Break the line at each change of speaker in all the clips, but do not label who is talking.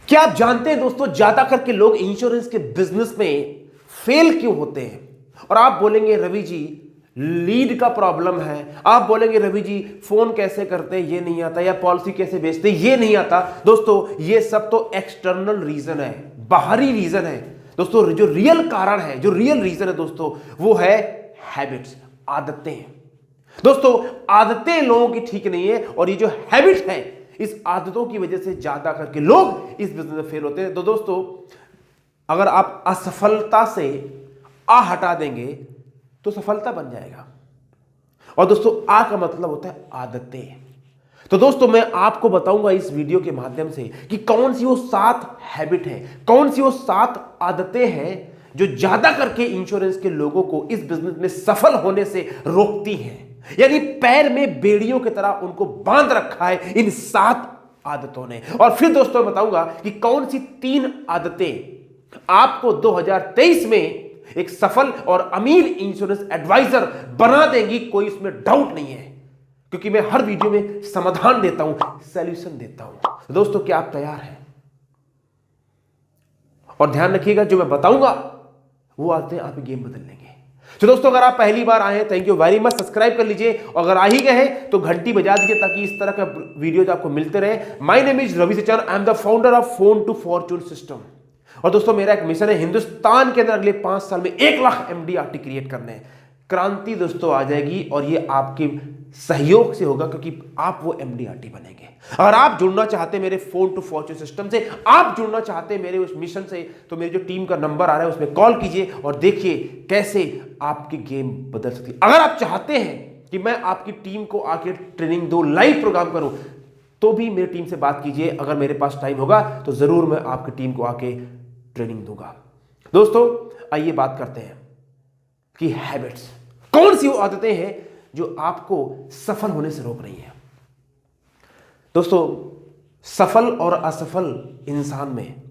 क्या आप जानते हैं दोस्तों, ज्यादा करके लोग इंश्योरेंस के बिजनेस में फेल क्यों होते हैं? और आप बोलेंगे रवि जी लीड का प्रॉब्लम है, आप बोलेंगे रवि जी फोन कैसे करते हैं ये नहीं आता, या पॉलिसी कैसे बेचते हैं ये नहीं आता। दोस्तों ये सब तो एक्सटर्नल रीजन है, बाहरी रीजन है। दोस्तों जो रियल कारण है, जो रियल रीजन है दोस्तों, वो है हैबिट्स, आदतें। दोस्तों आदतें लोगों की ठीक नहीं है, और ये जो हैबिट है, इस आदतों की वजह से ज्यादा करके लोग इस बिजनेस में फेल होते हैं। तो दोस्तों अगर आप असफलता से आ हटा देंगे तो सफलता बन जाएगा। और दोस्तों आ का मतलब होता है आदतें। तो दोस्तों मैं आपको बताऊंगा इस वीडियो के माध्यम से कि कौन सी वो 7 हैबिट है, कौन सी वो 7 आदतें हैं जो ज्यादा करके इंश्योरेंस के लोगों को इस बिजनेस में सफल होने से रोकती हैं। यानी पैर में बेड़ियों की तरह उनको बांध रखा है इन 7 आदतों ने। और फिर दोस्तों मैं बताऊंगा कि कौन सी 3 आदतें आपको 2023 में एक सफल और अमीर इंश्योरेंस एडवाइजर बना देंगी। कोई इसमें डाउट नहीं है, क्योंकि मैं हर वीडियो में समाधान देता हूं, सॉल्यूशन देता हूं। तो दोस्तों क्या आप तैयार हैं? और ध्यान रखिएगा जो मैं बताऊंगा वो आदतें आप गेम बदल लेंगे। तो दोस्तों अगर आप पहली बार आए हैं, thank you very much, subscribe कर लीजिए, और अगर आ ही गए हैं तो घंटी बजा दीजिए ताकि इस तरह का वीडियो आपको मिलते रहे। My name is Ravi Sachan, I am the founder of phone to fortune system. और दोस्तों मेरा एक मिशन है, हिंदुस्तान के अंदर अगले 5 साल में 1 लाख MDRT क्रिएट करने हैं। क्रांति दोस्तों आ जाएगी, और ये आपके सहयोग से होगा, क्योंकि आप वो MDRT बनेंगे। अगर आप जुड़ना चाहते हैं मेरे फोन टू फॉर्चून सिस्टम से, आप जुड़ना चाहते हैं मेरे उस मिशन से, तो मेरी जो टीम का नंबर आ रहा है उसमें कॉल कीजिए और देखिए कैसे आपकी गेम बदल सकती है। अगर आप चाहते हैं कि मैं आपकी टीम को आके ट्रेनिंग दो, लाइव प्रोग्राम करूं, तो भी मेरी टीम से बात कीजिए। अगर मेरे पास टाइम होगा तो जरूर मैं आपकी टीम को आके ट्रेनिंग दूंगा। दोस्तों आइए बात करते हैं कि हैबिट्स, कौन सी वो आदतें हैं जो आपको सफल होने से रोक रही हैं। दोस्तों सफल और असफल इंसान में,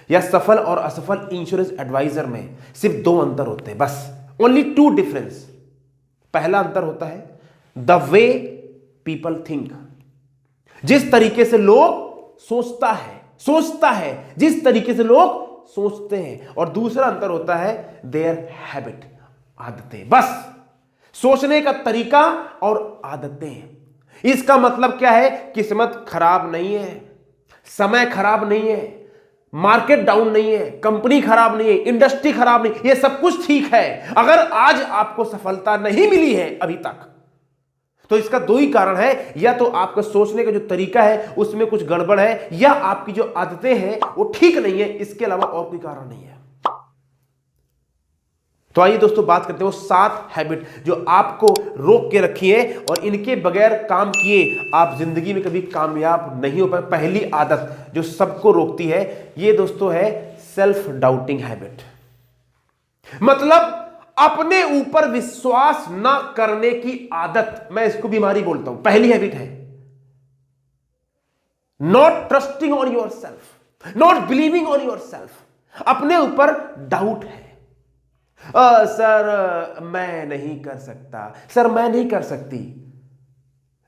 या सफल और असफल इंश्योरेंस एडवाइजर में सिर्फ 2 अंतर होते हैं, बस ओनली 2 डिफरेंस। पहला अंतर होता है द वे पीपल थिंक, जिस तरीके से लोग सोचता है, जिस तरीके से लोग सोचते हैं। और दूसरा अंतर होता है देयर हैबिट, आदतें। बस सोचने का तरीका और आदतें। इसका मतलब क्या है? किस्मत खराब नहीं है, समय खराब नहीं है, मार्केट डाउन नहीं है, कंपनी खराब नहीं है, इंडस्ट्री खराब नहीं, ये सब कुछ ठीक है। अगर आज आपको सफलता नहीं मिली है अभी तक, तो इसका 2 ही कारण है, या तो आपका सोचने का जो तरीका है उसमें कुछ गड़बड़ है, या आपकी जो आदतें हैं वो ठीक नहीं है। इसके अलावा और कोई कारण नहीं है। तो आइए दोस्तों बात करते हैं वो 7 हैबिट जो आपको रोक के रखी है, और इनके बगैर काम किए आप जिंदगी में कभी कामयाब नहीं हो पाए। पहली आदत जो सबको रोकती है, ये दोस्तों है सेल्फ डाउटिंग हैबिट। मतलब अपने ऊपर विश्वास ना करने की आदत, मैं इसको बीमारी बोलता हूं। पहली हैबिट है not trusting on your self, not believing on your self. अपने ऊपर डाउट है। सर मैं नहीं कर सकता, सर मैं नहीं कर सकती,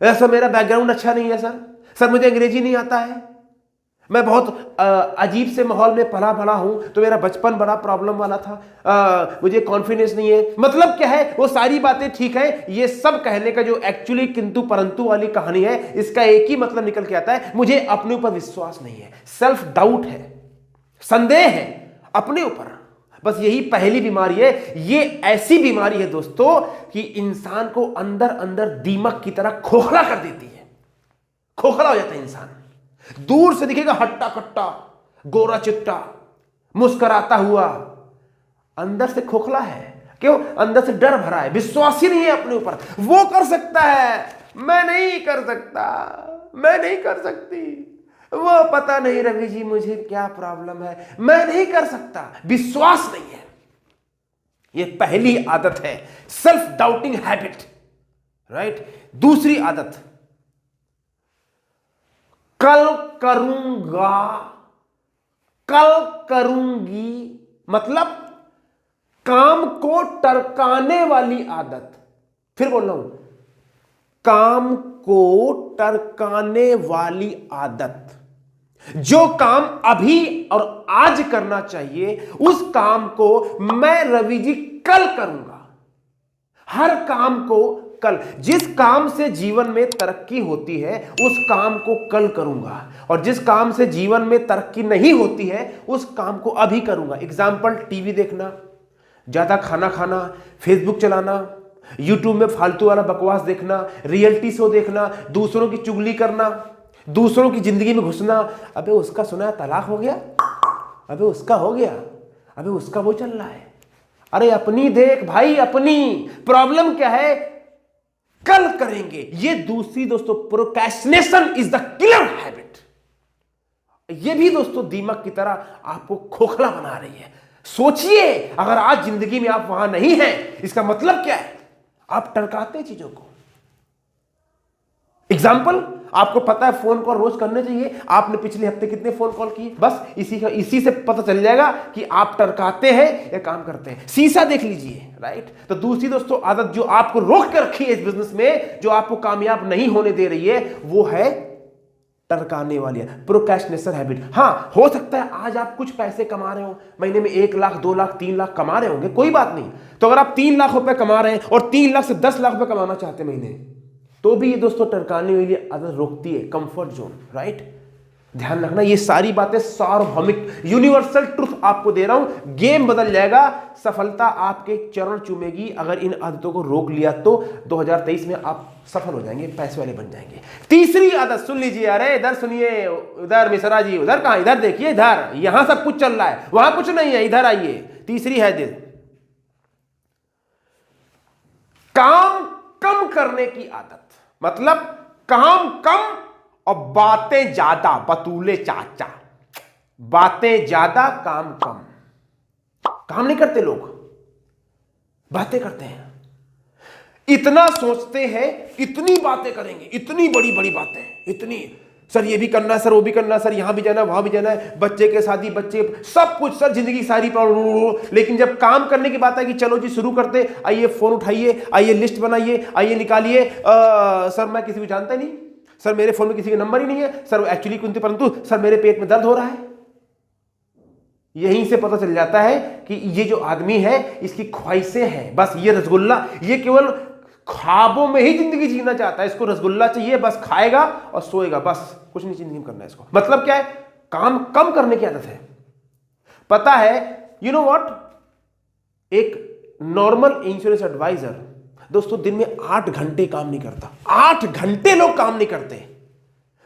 सर मेरा बैकग्राउंड अच्छा नहीं है, सर मुझे अंग्रेजी नहीं आता है, मैं बहुत अजीब से माहौल में पला बड़ा हूं, तो मेरा बचपन बड़ा प्रॉब्लम वाला था, मुझे कॉन्फिडेंस नहीं है। मतलब क्या है? वो सारी बातें ठीक है, ये सब कहने का जो एक्चुअली किंतु परंतु वाली कहानी है, इसका एक ही मतलब निकल के आता है, मुझे अपने ऊपर विश्वास नहीं है, सेल्फ डाउट है, संदेह है अपने ऊपर। बस यही पहली बीमारी है। ये ऐसी बीमारी है दोस्तों कि इंसान को अंदर अंदर दीमक की तरह खोखला कर देती है। खोखला हो जाता है इंसान, दूर से दिखेगा हट्टा कट्टा, गोरा चिट्टा, मुस्कुराता हुआ, अंदर से खोखला है। क्यों? अंदर से डर भरा है, विश्वास ही नहीं है अपने ऊपर। वो कर सकता है, मैं नहीं कर सकता, मैं नहीं कर सकती, वो पता नहीं रवि जी मुझे क्या प्रॉब्लम है, मैं नहीं कर सकता, विश्वास नहीं है। ये पहली आदत है, सेल्फ डाउटिंग हैबिट, राइट। दूसरी आदत कल करूंगा, कल करूंगी, मतलब काम को टरकाने वाली आदत। फिर बोल रहा हूं, काम को टरकाने वाली आदत। जो काम अभी और आज करना चाहिए उस काम को मैं रवि जी कल करूंगा। हर काम को कल, जिस काम से जीवन में तरक्की होती है उस काम को कल करूंगा, और जिस काम से जीवन में तरक्की नहीं होती है उस काम को अभी करूंगा। एग्जाम्पल, टीवी देखना, ज्यादा खाना खाना, फेसबुक चलाना, यूट्यूब में फालतू वाला बकवास देखना, रियलिटी शो देखना, दूसरों की चुगली करना, दूसरों की जिंदगी में घुसना। अबे उसका सुना तलाक हो गया, अबे उसका हो गया, अबे उसका वो चल रहा है। अरे अपनी देख भाई, अपनी प्रॉब्लम क्या है कल करेंगे। ये दूसरी दोस्तों, procrastination is the killer habit. ये भी दोस्तों दीमक की तरह आपको खोखला बना रही है। सोचिए, अगर आज जिंदगी में आप वहां नहीं हैं, इसका मतलब क्या है? आप टरकाते हैं चीजों को। एग्जाम्पल, आपको पता है फोन कॉल रोज करने चाहिए, आपने पिछले हफ्ते कितने फोन कॉल किए? बस इसी से पता चल जाएगा कि आप टरकाते हैं या काम करते हैं। शीशा देख लीजिए, राइट? तो दूसरी दोस्तों आदत जो आपको रोक कर रखी है इस बिजनेस में, जो आपको कामयाब नहीं होने दे रही है, वो है टरकाने वाली है, प्रोक्रेस्टिनेशन हैबिट। हाँ, हो सकता है आज आप कुछ पैसे कमा रहे हो, महीने में 1 लाख 2 लाख 3 लाख कमा रहे होंगे, कोई बात नहीं। तो अगर आप 3 लाख रुपए कमा रहे हैं और 3 लाख से 10 लाख रुपए कमाना चाहते हैं महीने, तो भी ये दोस्तों टरकाने वाली आदत रोकती है, कंफर्ट जोन, राइट? ध्यान रखना, ये सारी बातें सार्वभौमिक यूनिवर्सल ट्रुथ आपको दे रहा हूं। गेम बदल जाएगा, सफलता आपके चरण चूमेगी। अगर इन आदतों को रोक लिया तो 2023 में आप सफल हो जाएंगे, पैसे वाले बन जाएंगे। तीसरी आदत सुन लीजिए, अरे इधर सुनिए, उधर मिश्रा जी, उधर कहां? इधर देखिए, इधर, यहां सब कुछ चल रहा है, वहां कुछ नहीं है, इधर आइए। तीसरी है दिल, काम कम करने की आदत। मतलब काम कम और बातें ज्यादा, बतूले चाचा, बातें ज्यादा काम कम। काम नहीं करते लोग, बातें करते हैं। इतना सोचते हैं, इतनी बातें करेंगे, इतनी बड़ी बड़ी बातें, इतनी, सर ये भी करना है, सर वो भी करना है, सर यहां भी जाना है, वहां भी जाना है, बच्चे के शादी, बच्चे सब कुछ, सर जिंदगी सारी प्रॉब्लम। लेकिन जब काम करने की बात है कि चलो जी शुरू करते, आइए फोन उठाइए, आइए लिस्ट बनाइए, आइए निकालिए, सर मैं किसी को जानता नहीं, सर मेरे फोन में किसी का नंबर ही नहीं है, सर एक्चुअली कुछ, परंतु सर मेरे पेट में दर्द हो रहा है। यहीं से पता चल जाता है कि ये जो आदमी है इसकी ख्वाहिशें हैं, बस ये रसगुल्ला, ये केवल ख्वाबों में ही जिंदगी जीना चाहता है। इसको रसगुल्ला चाहिए, बस खाएगा और सोएगा, बस कुछ नहीं जिंदगी में करना है इसको। मतलब क्या है? काम कम करने की आदत है। पता है, यू नो व्हाट, एक नॉर्मल इंश्योरेंस एडवाइजर दोस्तों दिन में 8 घंटे काम नहीं करता। 8 घंटे लोग काम नहीं करते।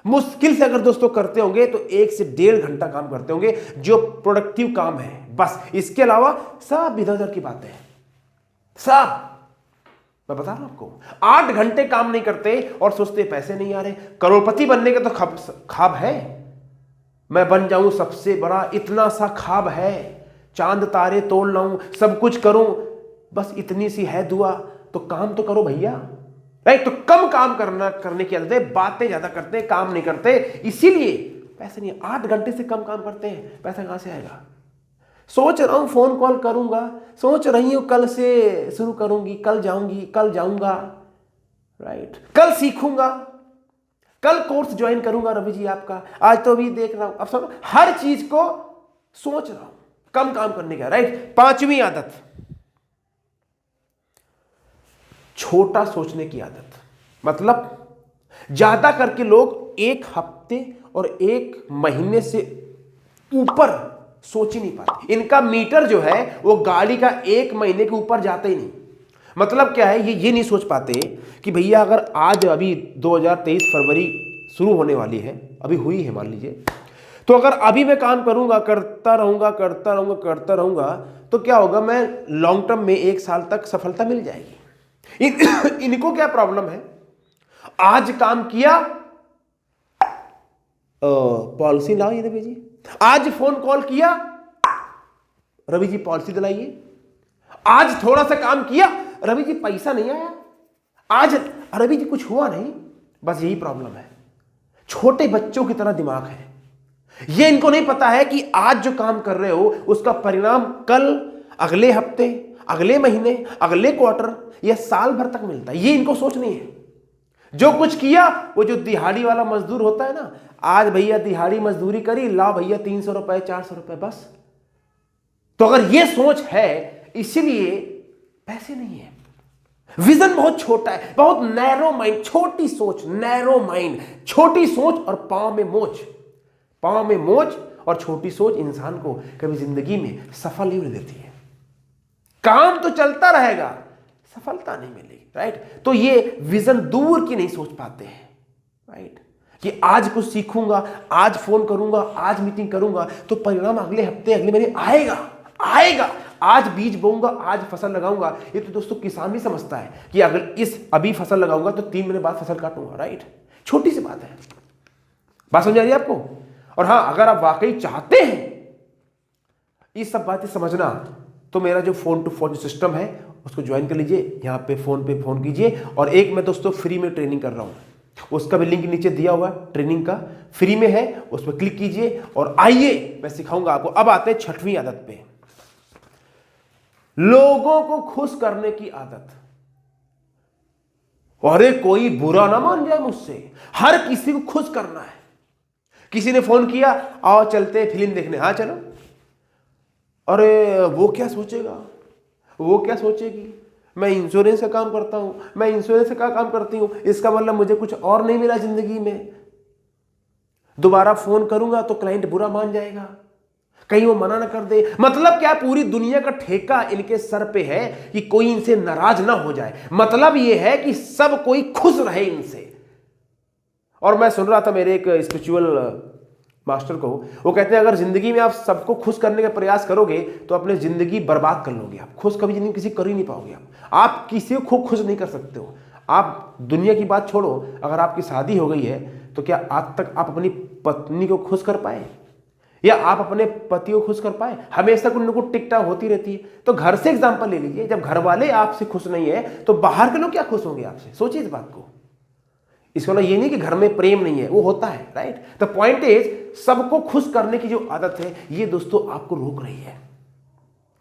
मुश्किल से अगर दोस्तों करते होंगे तो 1 से 1.5 घंटा काम करते होंगे, जो प्रोडक्टिव काम है, बस। इसके अलावा सब इधर उधर की बातें हैं, सब। मैं बता रहा हूं आपको, 8 घंटे काम नहीं करते और सोचते पैसे नहीं आ रहे। करोड़पति बनने का तो ख्वाब है, मैं बन जाऊं सबसे बड़ा, इतना सा ख्वाब है, चांद तारे तोड़ लाऊं, सब कुछ करूं, बस इतनी सी है दुआ। तो काम तो करो भैया, राइट? तो कम काम करने की आदत है, बातें ज्यादा करते हैं, काम नहीं करते, इसीलिए पैसे नहीं। 8 घंटे से कम काम करते हैं, पैसा कहां से आएगा? सोच रहा हूं फोन कॉल करूंगा, सोच रही हूं कल से शुरू करूंगी, कल जाऊंगी, कल जाऊंगा, राइट? कल सीखूंगा, कल कोर्स ज्वाइन करूंगा रवि जी आपका, आज तो अभी देख रहा हूं, अब सब हर चीज को सोच रहा हूं, कम काम करने का, राइट? 5वीं आदत, छोटा सोचने की आदत। मतलब ज्यादा करके लोग 1 हफ्ते और 1 महीने से ऊपर सोच ही नहीं पाते। इनका मीटर जो है वो गाड़ी का 1 महीने के ऊपर जाता ही नहीं। मतलब क्या है, ये नहीं सोच पाते कि भैया अगर आज अभी 2023 फरवरी शुरू होने वाली है, अभी हुई है मान लीजिए, तो अगर अभी मैं काम करूंगा, करता रहूंगा, तो क्या होगा, मैं लॉन्ग टर्म में 1 साल तक सफलता मिल जाएगी। इनको क्या प्रॉब्लम है, आज काम किया, पॉलिसी लाओ ये रवि जी, आज फोन कॉल किया, रवि जी पॉलिसी दिलाइए, आज थोड़ा सा काम किया, रवि जी पैसा नहीं आया, आज रवि जी कुछ हुआ नहीं। बस यही प्रॉब्लम है, छोटे बच्चों की तरह दिमाग है। ये इनको नहीं पता है कि आज जो काम कर रहे हो उसका परिणाम कल, अगले हफ्ते, अगले महीने, अगले क्वार्टर या साल भर तक मिलता है। ये इनको सोच नहीं है। जो कुछ किया, वो जो दिहाड़ी वाला मजदूर होता है ना, आज भैया दिहाड़ी मजदूरी करी, लाओ भैया 300 रुपए 400 रुपए बस। तो अगर ये सोच है, इसीलिए पैसे नहीं है। विजन बहुत छोटा है, बहुत नैरो माइंड, छोटी सोच, नैरो माइंड, छोटी सोच और पांव में मोच। पांव में मोच और छोटी सोच इंसान को कभी जिंदगी में सफल नहीं देती है। काम तो चलता रहेगा, सफलता नहीं मिलेगी, राइट। तो ये विजन दूर की नहीं सोच पाते हैं, राइट, कि आज कुछ सीखूंगा, आज फोन करूंगा, आज मीटिंग करूंगा तो परिणाम अगले हफ्ते, अगले महीने आएगा आएगा। आज बीज बोऊंगा, आज फसल लगाऊंगा। ये तो दोस्तों किसान भी समझता है कि अगर अभी फसल लगाऊंगा तो 3 महीने बाद फसल काटूंगा, राइट। छोटी सी बात है, बात समझ आ रही है आपको। और हां, अगर आप वाकई चाहते हैं ये सब बातें समझना, तो मेरा जो फोन टू फोन सिस्टम है उसको ज्वाइन कर लीजिए। यहाँ पे फोन कीजिए। और एक मैं दोस्तों फ्री में ट्रेनिंग कर रहा हूँ, उसका भी लिंक नीचे दिया हुआ है, ट्रेनिंग का फ्री में है, उस पर क्लिक कीजिए और आइए मैं सिखाऊंगा आपको। अब आते हैं 6वीं आदत पे, लोगों को खुश करने की आदत। अरे कोई बुरा ना मान जाए मुझसे, हर किसी को खुश करना है। किसी ने फोन किया, आओ चलते फिल्म देखने, हाँ चलो। अरे वो क्या सोचेगा, वो क्या सोचेगी, मैं इंश्योरेंस का काम करता हूं, मैं इंश्योरेंस का काम करती हूं, इसका मतलब मुझे कुछ और नहीं मिला जिंदगी में। दोबारा फोन करूंगा तो क्लाइंट बुरा मान जाएगा, कहीं वो मना ना कर दे। मतलब क्या, पूरी दुनिया का ठेका इनके सर पे है कि कोई इनसे नाराज ना हो जाए। मतलब ये है कि सब कोई खुश रहे इनसे। और मैं सुन रहा था मेरे एक स्पिरिचुअल मास्टर को, वो कहते हैं अगर जिंदगी में आप सबको खुश करने का प्रयास करोगे तो अपनी जिंदगी बर्बाद कर लोगे। आप खुश कभी जिंदगी किसी कर ही नहीं पाओगे। आप किसी को खुश नहीं कर सकते हो। आप दुनिया की बात छोड़ो, अगर आपकी शादी हो गई है तो क्या आज तक आप अपनी पत्नी को खुश कर पाए, या आप अपने पति को खुश कर पाए? हमेशा कुछ न कुछ टिकटाक होती रहती है। तो घर से एग्जांपल ले लीजिए, जब घर वाले आपसे खुश नहीं है तो बाहर के लोग क्या खुश होंगे आपसे? सोचिए इस बात को। इसका मतलब ये नहीं कि घर में प्रेम नहीं है, वो होता है, राइट। द पॉइंट इज, सबको खुश करने की जो आदत है ये दोस्तों आपको रोक रही है।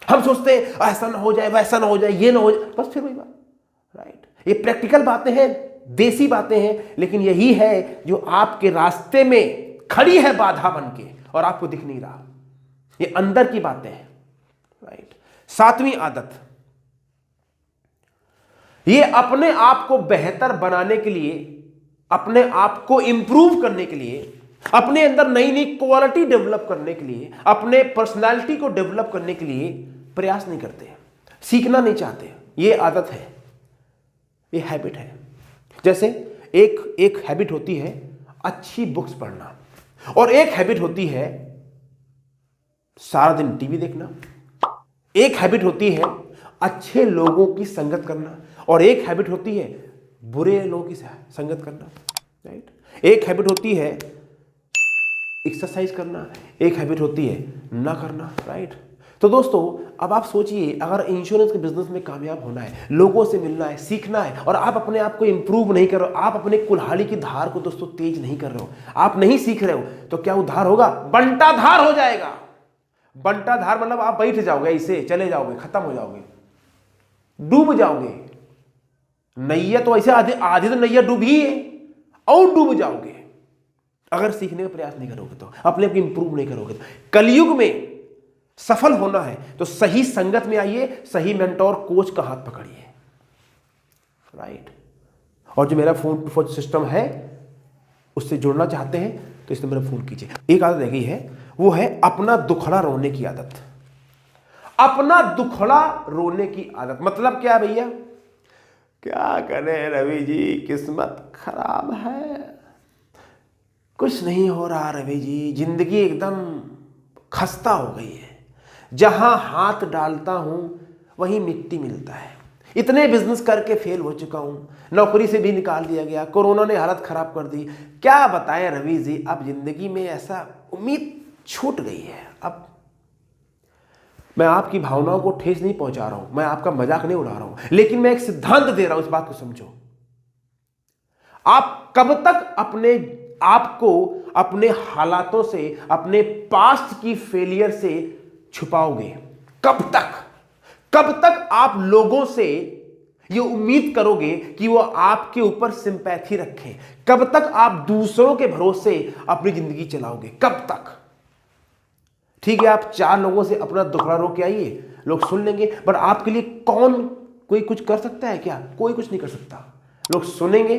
हम सोचते हैं ऐसा ना हो जाए, वैसा ना हो जाए, ये ना हो जाए, बस फिर वही बात, राइट। ये प्रैक्टिकल बातें हैं, देसी बातें हैं, लेकिन यही है जो आपके रास्ते में खड़ी है बाधा बन के और आपको दिख नहीं रहा। ये अंदर की बातें हैं, राइट। 7वीं आदत, ये अपने आप को बेहतर बनाने के लिए, अपने आप को इंप्रूव करने के लिए, अपने अंदर नई नई क्वालिटी डेवलप करने के लिए, अपने पर्सनालिटी को डेवलप करने के लिए प्रयास नहीं करते, सीखना नहीं चाहते। ये आदत है, ये हैबिट है। जैसे एक हैबिट होती है अच्छी बुक्स पढ़ना, और एक हैबिट होती है सारा दिन टीवी देखना, एक हैबिट होती है अच्छे लोगों की संगत करना, और एक हैबिट होती है बुरे लोगों की संगत करना, राइट। एक हैबिट होती है एक्सरसाइज करना, एक हैबिट होती है ना करना, राइट। तो दोस्तों अब आप सोचिए, अगर इंश्योरेंस के बिजनेस में कामयाब होना है, लोगों से मिलना है, सीखना है, और आप अपने आप को इंप्रूव नहीं कर रहे हो, आप अपने कुल्हाड़ी की धार को दोस्तों तेज नहीं कर रहे हो, आप नहीं सीख रहे हो, तो क्या उद्धार होगा? बंटा धार हो जाएगा। बंटा धार मतलब आप बैठ जाओगे, इसे चले जाओगे, खत्म हो जाओगे, डूब जाओगे। नैया तो ऐसे आधी तो नैया डूबी है और डूब जाओगे अगर सीखने का प्रयास नहीं करोगे, तो अपने आप को इंप्रूव नहीं करोगे। तो कलयुग में सफल होना है तो सही संगत में आइए, सही मेंटोर कोच का हाथ पकड़िए, राइट। और जो मेरा फोन टू फोन सिस्टम है उससे जुड़ना चाहते हैं तो इसमें मेरा फोन कीजिए। एक आदत रह गई है, वो है अपना दुखड़ा रोने की आदत। अपना दुखड़ा रोने की आदत मतलब क्या भैया? क्या करें रवि जी, किस्मत खराब है, कुछ नहीं हो रहा रवि जी, जिंदगी एकदम खस्ता हो गई है, जहां हाथ डालता हूं वहीं मिट्टी मिलता है, इतने बिजनेस करके फेल हो चुका हूं, नौकरी से भी निकाल दिया गया, कोरोना ने हालत खराब कर दी, क्या बताएं रवि जी, अब जिंदगी में ऐसा उम्मीद छूट गई है। अब मैं आपकी भावनाओं को ठेस नहीं पहुंचा रहा हूं, मैं आपका मजाक नहीं उड़ा रहा हूं, लेकिन मैं एक सिद्धांत दे रहा हूं, इस बात को समझो। आप कब तक अपने आपको अपने हालातों से, अपने पास्ट की फेलियर से छुपाओगे? कब तक आप लोगों से ये उम्मीद करोगे कि वो आपके ऊपर सिंपैथी रखें। कब तक आप दूसरों के भरोसे अपनी जिंदगी चलाओगे, कब तक? ठीक है, आप 4 लोगों से अपना दुखड़ा रो के आइए, लोग सुन लेंगे, बट आपके लिए कोई कुछ कर सकता है क्या? कोई कुछ नहीं कर सकता। लोग सुनेंगे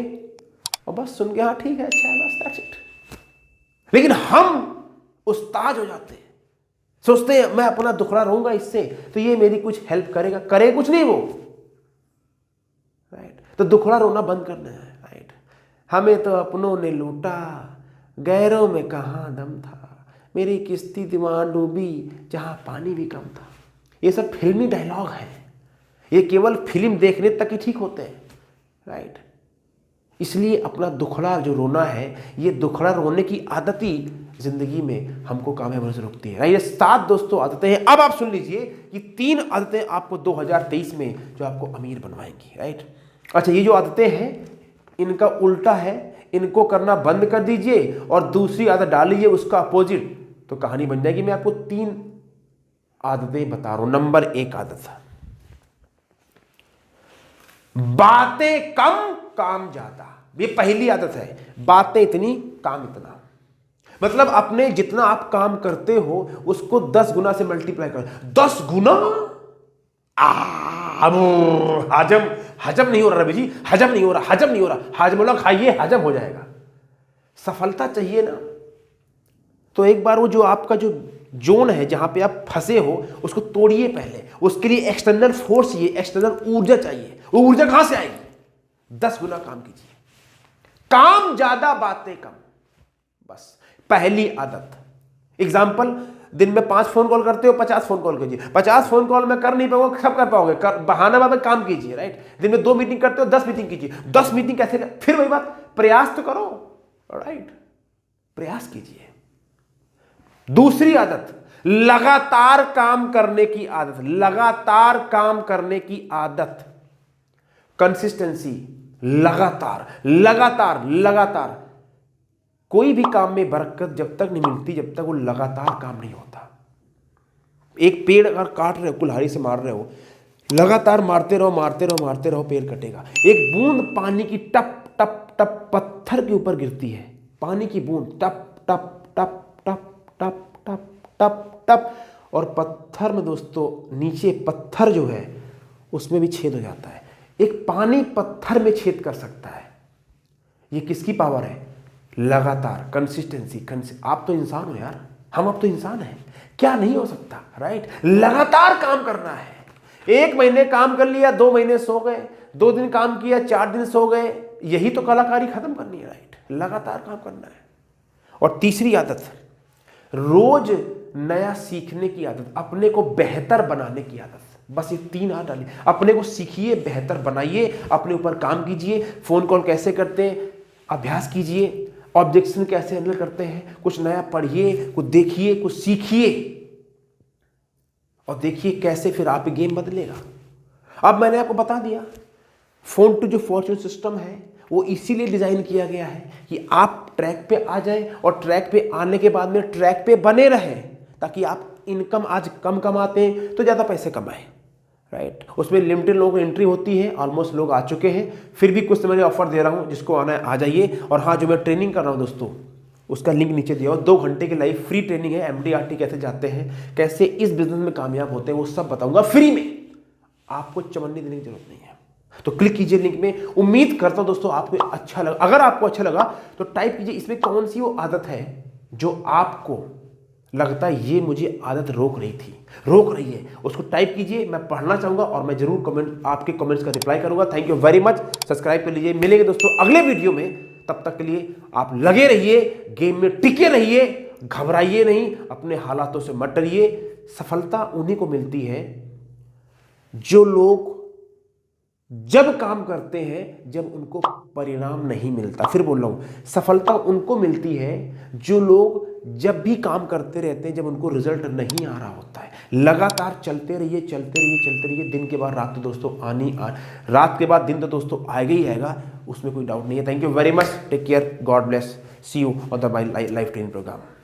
और बस सुन के हाँ ठीक है, अच्छा है, बस दैट्स इट। लेकिन हम उस्ताद हो जाते हैं, सोचते हैं मैं अपना दुखड़ा रहूंगा इससे तो ये मेरी कुछ हेल्प करेगा, करे कुछ नहीं वो, राइट? तो दुखड़ा रोना बंद करना है, राइट? हमें तो अपनों ने लूटा, गैरों में कहाँ दम था, मेरी किश्ती दीवान डूबी जहां पानी भी कम था। ये सब फिल्मी डायलॉग है, ये केवल फिल्म देखने तक ही ठीक होते हैं, राइट? इसलिए अपना दुखड़ा जो रोना है, ये दुखड़ा रोने की आदत ही जिंदगी में हमको कामयाब होने से रोकती है। ये 7 दोस्तों आदतें हैं। अब आप सुन लीजिए कि 3 आदतें आपको 2023 में जो आपको अमीर बनवाएंगी, राइट? अच्छा, ये जो आदतें हैं इनका उल्टा है, इनको करना बंद कर दीजिए और दूसरी आदत डाल लीजिए उसका अपोजिट, तो कहानी बन जाएगी। मैं आपको 3 आदतें बता रहा हूं। नंबर 1 आदत, बातें कम काम ज्यादा। ये पहली आदत है, बातें इतनी काम इतना। मतलब अपने जितना आप काम करते हो उसको 10 गुना से मल्टीप्लाई कर। 10 गुना? हजम नहीं हो रहा रवि जी, हजम नहीं हो रहा। हाजमोला खाइए, हजम हो जाएगा। सफलता चाहिए ना, तो एक बार वो जो आपका जो जोन है जहां पे आप फंसे हो उसको तोड़िए पहले। उसके लिए एक्सटर्नल फोर्स चाहिए, एक्सटर्नल ऊर्जा चाहिए। वो ऊर्जा कहां से आएगी? 10 गुना काम कीजिए, काम ज्यादा बातें कम, बस पहली आदत। एग्जाम्पल, दिन में 5 फोन कॉल करते हो, 50 फोन कॉल कीजिए। 50 फोन कॉल में कर नहीं पाओगे, सब कर पाओगे, बहाना बाबा काम कीजिए, राइट? दिन में 2 मीटिंग करते हो, 10 मीटिंग कीजिए। 10 मीटिंग कैसे फिर वही बात, प्रयास तो करो, राइट? प्रयास कीजिए। दूसरी आदत, लगातार काम करने की आदत। लगातार काम करने की आदत, कंसिस्टेंसी, लगातार। कोई भी काम में बरकत जब तक नहीं मिलती जब तक वो लगातार काम नहीं होता। एक पेड़ अगर काट रहे हो, कुल्हाड़ी से मार रहे हो, लगातार मारते रहो, पेड़ कटेगा। एक बूंद पानी की टप टप टप पत्थर के ऊपर गिरती है, पानी की बूंद टप टप टप टप टप टप टप टप, और पत्थर में दोस्तों नीचे पत्थर जो है उसमें भी छेद हो जाता है। एक पानी पत्थर में छेद कर सकता है। ये किसकी पावर है? लगातार, कंसिस्टेंसी। आप तो इंसान हो यार, हम अब तो इंसान हैं, क्या नहीं हो सकता, राइट? लगातार काम करना है। 1 महीने काम कर लिया, 2 महीने सो गए, 2 दिन काम किया, 4 दिन सो गए, यही तो कलाकारी खत्म करनी है, राइट? लगातार काम करना है। और तीसरी आदत, रोज नया सीखने की आदत, अपने को बेहतर बनाने की आदत। बस ये 3 आदत डालिए, अपने को सीखिए, बेहतर बनाइए, अपने ऊपर काम कीजिए। फोन कॉल कैसे करते हैं अभ्यास कीजिए, ऑब्जेक्शन कैसे हैंडल करते हैं, कुछ नया पढ़िए, कुछ देखिए, कुछ सीखिए, और देखिए कैसे फिर आप गेम बदलेगा। अब मैंने आपको बता दिया, फोन टू जो फॉर्च्यून सिस्टम है वो इसीलिए डिजाइन किया गया है कि आप ट्रैक पे आ जाएं और ट्रैक पे आने के बाद में ट्रैक पे बने रहें, ताकि आप इनकम आज कम कमाते हैं तो ज़्यादा पैसे कमाएं, राइट? उसमें लिमिटेड लोगों की एंट्री होती है, ऑलमोस्ट लोग आ चुके हैं, फिर भी कुछ समय ऑफर दे रहा हूं, जिसको आना है आ जाइए। और हाँ, जो मैं ट्रेनिंग कर रहा हूं दोस्तों, उसका लिंक नीचे दिया हो। 2 घंटे की लाइव फ्री ट्रेनिंग है, MDRT कैसे जाते हैं, कैसे इस बिजनेस में कामयाब होते हैं, वो सब बताऊंगा फ्री में। आपको चमन्नी देने की जरूरत नहीं है, तो क्लिक कीजिए लिंक में। उम्मीद करता हूं दोस्तों आपको अच्छा लगा। अगर आपको अच्छा लगा तो टाइप कीजिए इसमें कौन सी वो आदत है जो आपको लगता है ये मुझे आदत रोक रही है, उसको टाइप कीजिए। मैं पढ़ना चाहूंगा और मैं जरूर आपके कमेंट्स का रिप्लाई करूंगा। Thank you very much. Subscribe कर लीजिए। मिलेंगे दोस्तों अगले वीडियो में, तब तक के लिए आप लगे रहिए, गेम में टिके रहिए, घबराइए नहीं, अपने हालातों से मत डरिए। सफलता उन्हीं को मिलती है जो लोग जब काम करते हैं जब उनको परिणाम नहीं मिलता। फिर बोल रहा हूं, सफलता उनको मिलती है जो लोग जब भी काम करते रहते हैं जब उनको रिजल्ट नहीं आ रहा होता है। लगातार चलते रहिए। दिन के बाद रात तो दोस्तों रात के बाद दिन तो दोस्तों आएगा ही आएगा, उसमें कोई डाउट नहीं है। Thank you very much. Take care, God bless, see you on the life training programme.